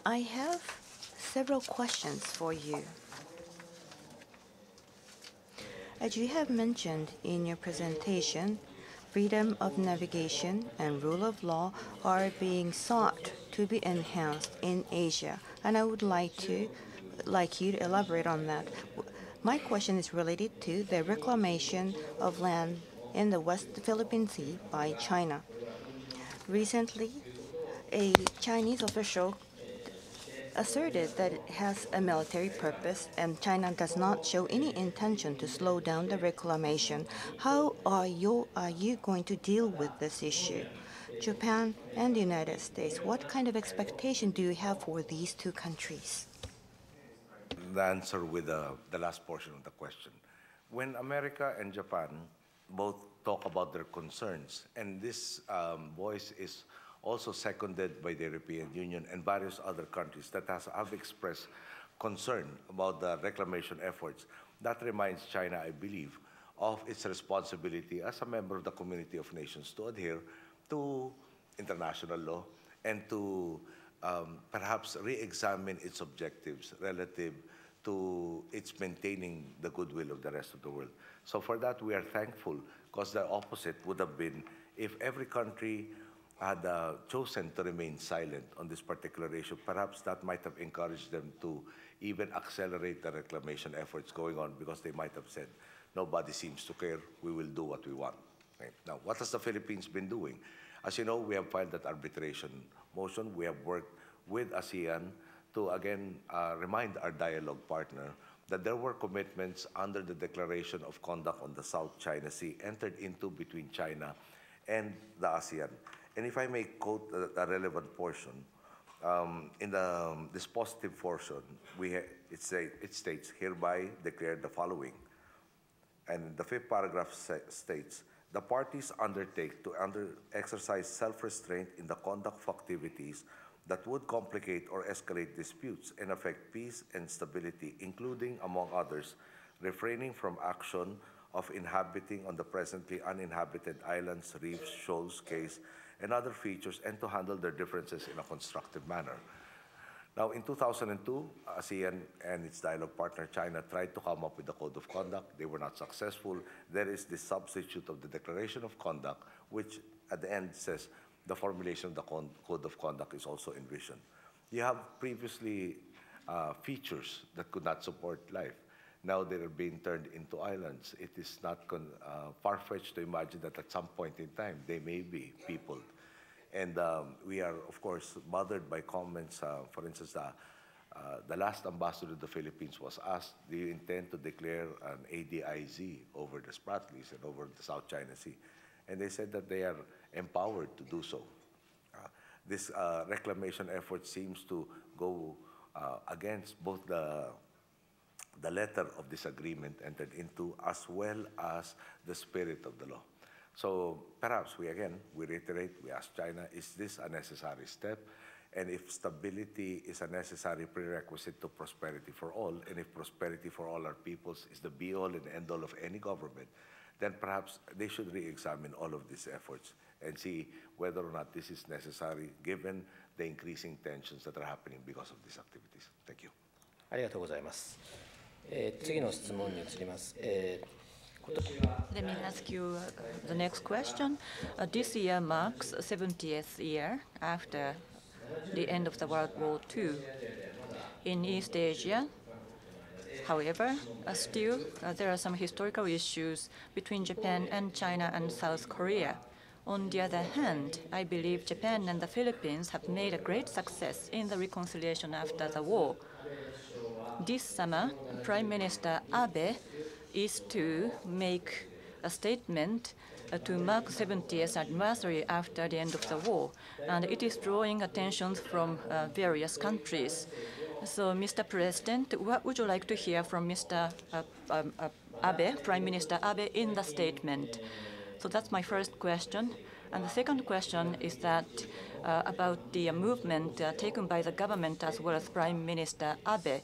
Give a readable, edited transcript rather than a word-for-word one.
I have several questions for you. As you have mentioned in your presentation, freedom of navigation and rule of law are being sought to be enhanced in Asia, and I would like you to elaborate on that. My question is related to the reclamation of land in the West Philippine Sea by China. Recently, a Chinese official asserted that it has a military purpose and China does not show any intention to slow down the reclamation. How are you going to deal with this issue? Japan and the United States, what kind of expectation do you have for these two countries? The answer with the last portion of the question. When America and Japan both talk about their concerns, and this voice is also seconded by the European Union and various other countries that have expressed concern about the reclamation efforts. That reminds China, I believe, of its responsibility as a member of the community of nations to adhere to international law and to perhaps re-examine its objectives relative to its maintaining the goodwill of the rest of the world. So for that, we are thankful, because the opposite would have been if every country had chosen to remain silent on this particular issue. Perhaps that might have encouraged them to even accelerate the reclamation efforts going on, because they might have said, nobody seems to care, we will do what we want. Right? Now, what has the Philippines been doing? As you know, we have filed that arbitration motion. We have worked with ASEAN to, again, remind our dialogue partner that there were commitments under the Declaration of Conduct on the South China Sea entered into between China and the ASEAN. And if I may quote a relevant portion, in the dispositive portion, it states, hereby declare the following. And the fifth paragraph states, the parties undertake to exercise self-restraint in the conduct of activities that would complicate or escalate disputes and affect peace and stability, including, among others, refraining from action of inhabiting on the presently uninhabited islands, reefs, shoals, cays, and other features, and to handle their differences in a constructive manner. Now, in 2002, ASEAN and its dialogue partner, China, tried to come up with a code of conduct. They were not successful. There is this substitute of the Declaration of Conduct, which at the end says the formulation of the code of conduct is also envisioned. You have previously features that could not support life. Now they're being turned into islands. It is not far-fetched to imagine that at some point in time they may be peopled. And we are, of course, bothered by comments. For instance, the last ambassador to the Philippines was asked, do you intend to declare an ADIZ over the Spratlys and over the South China Sea? And they said that they are empowered to do so. This reclamation effort seems to go against both the letter of this agreement entered into, as well as the spirit of the law. So perhaps we reiterate, we ask China, is this a necessary step? And if stability is a necessary prerequisite to prosperity for all, and if prosperity for all our peoples is the be-all and end-all of any government, then perhaps they should re-examine all of these efforts and see whether or not this is necessary, given the increasing tensions that are happening because of these activities. Thank you. ありがとうございます。次の質問に移ります。Let me ask you the next question. This year marks 70th year after the end of the World War II. In East Asia, however, still there are some historical issues between Japan and China and South Korea. On the other hand, I believe Japan and the Philippines have made a great success in the reconciliation after the war. This summer, Prime Minister Abe is to make a statement to mark 70th anniversary after the end of the war, and it is drawing attention from various countries. So, Mr. President, what would you like to hear from Mr. Abe, Prime Minister Abe, in the statement? So that's my first question. And the second question is that about the movement taken by the government as well as Prime Minister Abe.